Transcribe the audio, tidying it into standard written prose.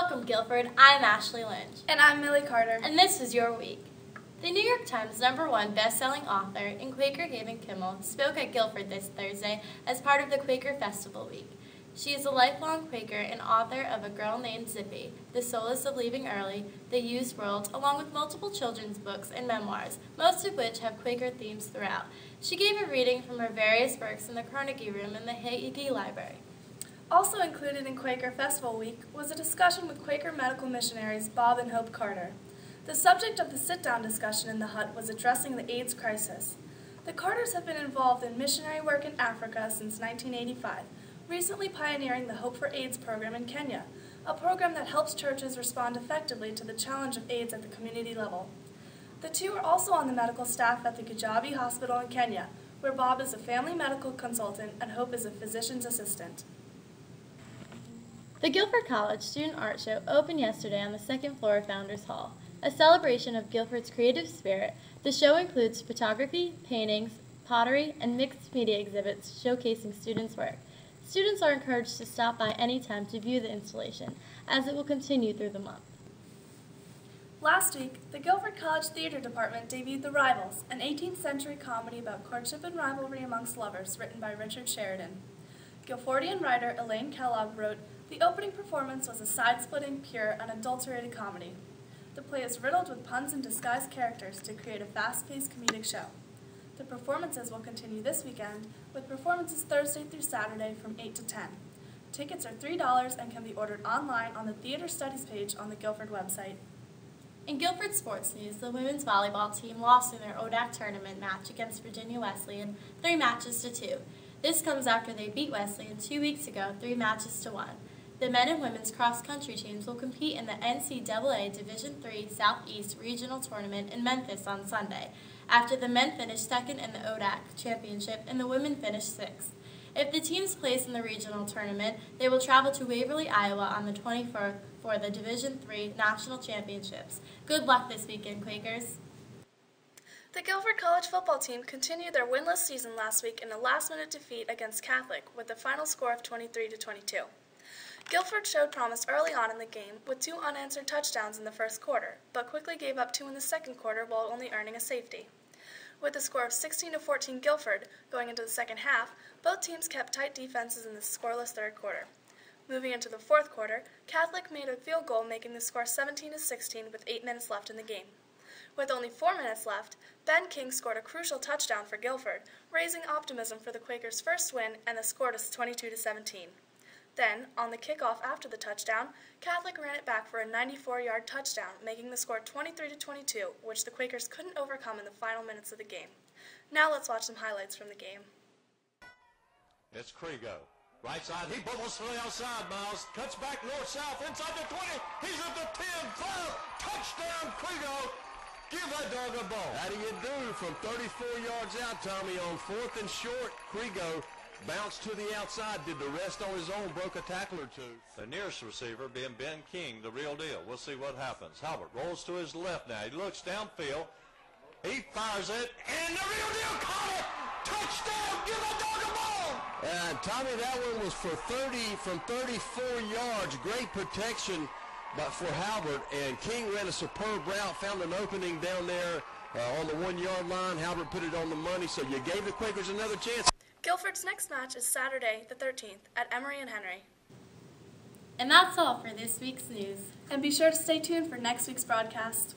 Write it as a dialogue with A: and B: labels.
A: Welcome, Guilford. I'm Ashley Lynch.
B: And I'm Millie Carter.
A: And this was your week. The New York Times #1 best-selling author and Quaker Haven Kimmel spoke at Guilford this Thursday as part of the Quaker Festival Week. She is a lifelong Quaker and author of A Girl Named Zippy, The Solace of Leaving Early, The Used World, along with multiple children's books and memoirs, most of which have Quaker themes throughout. She gave a reading from her various works in the Carnegie Room in the Hague Library.
B: Also included in Quaker Festival Week was a discussion with Quaker medical missionaries Bob and Hope Carter. The subject of the sit-down discussion in the hut was addressing the AIDS crisis. The Carters have been involved in missionary work in Africa since 1985, recently pioneering the Hope for AIDS program in Kenya, a program that helps churches respond effectively to the challenge of AIDS at the community level. The two are also on the medical staff at the Kijabi Hospital in Kenya, where Bob is a family medical consultant and Hope is a physician's assistant.
A: The Guilford College Student Art Show opened yesterday on the second floor of Founders Hall. A celebration of Guilford's creative spirit, the show includes photography, paintings, pottery, and mixed media exhibits showcasing students' work. Students are encouraged to stop by any time to view the installation, as it will continue through the month.
B: Last week, the Guilford College Theater Department debuted The Rivals, an 18th century comedy about courtship and rivalry amongst lovers, written by Richard Sheridan. Guilfordian writer Elaine Kellogg wrote, "The opening performance was a side-splitting, pure, unadulterated comedy. The play is riddled with puns and disguised characters to create a fast-paced comedic show. The performances will continue this weekend, with performances Thursday through Saturday from 8 to 10. Tickets are $3 and can be ordered online on the Theater Studies page on the Guilford website."
A: In Guilford sports news, the women's volleyball team lost in their ODAC tournament match against Virginia Wesleyan 3-2. This comes after they beat Wesleyan 2 weeks ago 3-1. The men and women's cross-country teams will compete in the NCAA Division III Southeast Regional Tournament in Memphis on Sunday, after the men finished second in the ODAC Championship and the women finished sixth. If the teams place in the regional tournament, they will travel to Waverly, Iowa on the 24th for the Division III National Championships. Good luck this weekend, Quakers.
B: The Guilford College football team continued their winless season last week in a last-minute defeat against Catholic with a final score of 23-22. Guilford showed promise early on in the game with 2 unanswered touchdowns in the first quarter, but quickly gave up 2 in the second quarter while only earning a safety. With a score of 16-14 Guilford going into the second half, both teams kept tight defenses in the scoreless third quarter. Moving into the fourth quarter, Catholic made a field goal, making the score 17-16 with 8 minutes left in the game. With only 4 minutes left, Ben King scored a crucial touchdown for Guilford, raising optimism for the Quakers' first win, and the score to 22-17. Then, on the kickoff after the touchdown, Catholic ran it back for a 94-yard touchdown, making the score 23-22, which the Quakers couldn't overcome in the final minutes of the game. Now let's watch some highlights from the game.
C: It's Krigo. Right side, he bubbles to the outside, Miles. Cuts back north-south, inside the 20. He's at the 10, 5. Touchdown, Krigo. Give that dog a ball.
D: How do you do? From 34 yards out, Tommy, on 4th and short, Krigo bounced to the outside, did the rest on his own, broke a tackle or 2.
C: The nearest receiver being Ben King, the real deal. We'll see what happens. Halbert rolls to his left now. He looks downfield. He fires it, and the real deal caught it! Touchdown! Give that dog a ball!
D: And Tommy, that one was for 30 from 34 yards. Great protection but for Halbert, and King ran a superb route, found an opening down there on the 1-yard line. Halbert put it on the money, so you gave the Quakers another chance.
B: Guilford's next match is Saturday, the 13th, at Emory and Henry.
A: And that's all for this week's news.
B: And be sure to stay tuned for next week's broadcast.